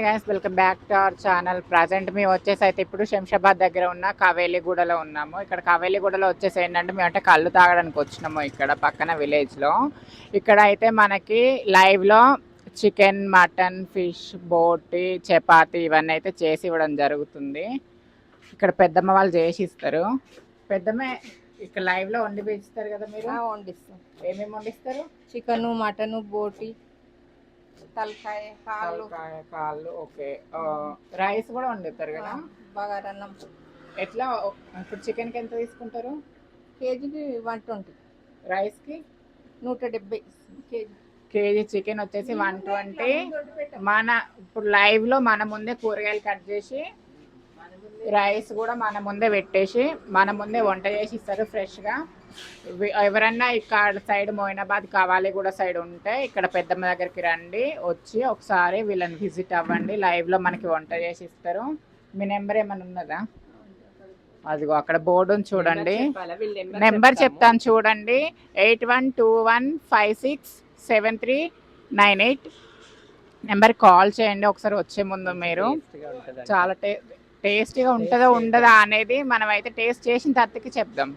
Guys, welcome back to our channel. Present మేము వచ్చేసి అయితే ఇప్పుడు శంషాబాద్ దగ్గర ఉన్న కావేలిగూడలో ఉన్నాము. ఇక్కడ కావేలిగూడలో వచ్చేసి ఏంటంటే మేము అంటే కళ్ళు తాగడానికి వచ్చినాము. ఇక్కడ పక్కన విలేజ్లో ఇక్కడ అయితే మనకి లైవ్లో చికెన్, మటన్, ఫిష్, బోటి, చపాతి ఇవన్నీ అయితే చేసి ఇవ్వడం జరుగుతుంది. ఇక్కడ పెద్దమ్మ వాళ్ళు చేసి ఇస్తారు. పెద్దమ్మ ఇక్కడ లైవ్లో వండి పెంచుతారు కదా మీరు? వండిస్తాం. ఏమేమి వండిస్తారు? చికెన్, మటన్, బోటి, తలకాయ, కాళ్ళు. ఓకే. రైస్ కూడా వండుతారు కదా? బగారన్నం. ఎట్లా ఇప్పుడు చికెన్కి ఎంత తీసుకుంటారు? కేజీకి 120. రైస్కి 170 కేజీ. కేజీ చికెన్ వచ్చేసి 120. మన ఇప్పుడు లైవ్లో మన ముందే కూరగాయలు కట్ చేసి రైస్ కూడా మన ముందే పెట్టేసి మన ముందే వంట చేసి ఇస్తారు ఫ్రెష్గా. ఎవరన్నా ఇక్కడ సైడ్ మోయినాబాద్ కావాలిగూడ సైడ్ ఉంటే ఇక్కడ పెద్దమ్మ దగ్గరికి రండి, వచ్చి ఒకసారి వీళ్ళని విజిట్ అవ్వండి. లైవ్లో మనకి వంట చేసి ఇస్తారు. మీ నెంబర్ ఏమైనా ఉన్నదా? అదిగో అక్కడ బోర్డు చూడండి, నెంబర్ చెప్తాను చూడండి. 8121567398 నెంబర్ కాల్ చేయండి ఒకసారి వచ్చే ముందు. మీరు చాలా టేస్టీగా ఉంటుందా ఉండదా అనేది మనం అయితే టేస్ట్ చేసిన తర్వాతకి చెప్దాం.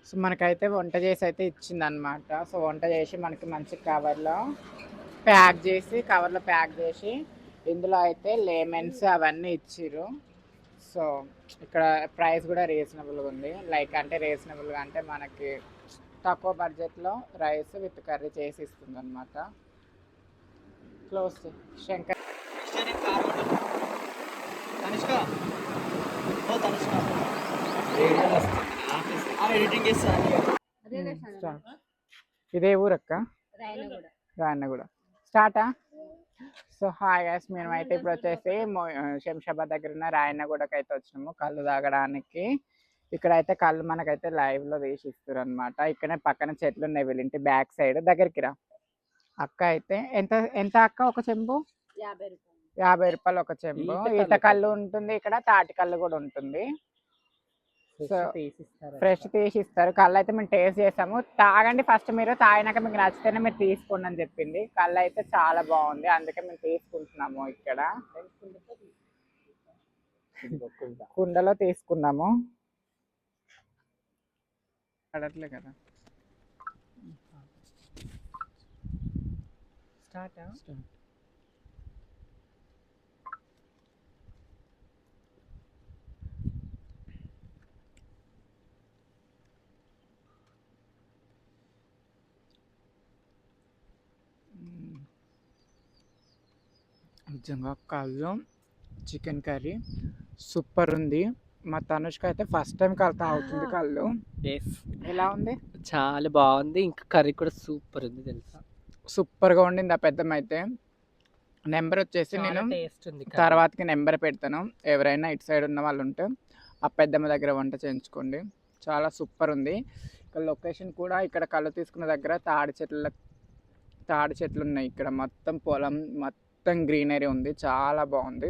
సో మనకైతే వంట చేసి అయితే ఇచ్చింది అనమాట. సో వంట చేసి మనకి మంచి కవర్లో ప్యాక్ చేసి ఇందులో అయితే లెమన్స్ అవన్నీ ఇచ్చిర్రు. సో ఇక్కడ ప్రైస్ కూడా రీజనబుల్గా ఉంది. లైక్ అంటే రీజనబుల్గా అంటే మనకి తక్కువ బడ్జెట్లో రైస్ విత్ కర్రీ చేసి ఇస్తుంది అనమాట. క్లోజ్ శంకర్ ఇదే ఊరక్క? రాయన్నగూడ. స్టార్టా? సో హాయ్ గైస్, మేము అయితే ఇప్పుడు వచ్చేసి శంషాబాద్ దగ్గర ఉన్న రాయన్నగూడకి అయితే వచ్చినాము కళ్ళు తాగడానికి. ఇక్కడైతే కళ్ళు మనకైతే లైవ్లో తీసి ఇస్తారు అనమాట. ఇక్కడనే పక్కన చెట్లు ఉన్నాయి వీళ్ళింటి బ్యాక్ సైడ్. దగ్గరికి రా అక్క. అయితే ఎంత ఎంత అక్క ఒక చెంబు? 50 రూపాయలు ఒక చెంబు. ఈత కళ్ళు ఉంటుంది, ఇక్కడ తాటి కళ్ళు కూడా ఉంటుంది. సో ఫ్రెష్ తీసి ఇస్తారు. కళ్ళు అయితే మేము టేస్ట్ చేసాము. తాగండి ఫస్ట్, మీరు తాగినాక మీకు నచ్చితేనే మీరు తీసుకోండి అని చెప్పింది. కళ్ళు అయితే చాలా బాగుంది, అందుకే మేము తీసుకుంటున్నాము. ఇక్కడ కుండలో తీసుకున్నాము. అడట్లే కదా. స్టార్ట్. నిజంగా కళ్ళు చికెన్ కర్రీ సూపర్ ఉంది. మా తనుష్క అయితే ఫస్ట్ టైం కళ్ళు తాగుతుంది కళ్ళు. ఎలా ఉంది? చాలా బాగుంది. ఇంకా కర్రీ కూడా సూపర్ ఉంది తెలుసా, సూపర్గా ఉండింది. ఆ పెద్దమ్మ అయితే నెంబర్ వచ్చేసి నేను తర్వాతకి నెంబర్ పెడతాను. ఎవరైనా ఇటు సైడ్ ఉన్న వాళ్ళు ఉంటే ఆ పెద్దమ్మ దగ్గర వంట చేయించుకోండి. చాలా సూపర్ ఉంది. ఇక్కడ లొకేషన్ కూడా ఇక్కడ కళ్ళు తీసుకున్న దగ్గర తాడి చెట్లు ఉన్నాయి. ఇక్కడ మొత్తం పొలం, మొత్తం గ్రీనరీ ఉంది, చాలా బాగుంది.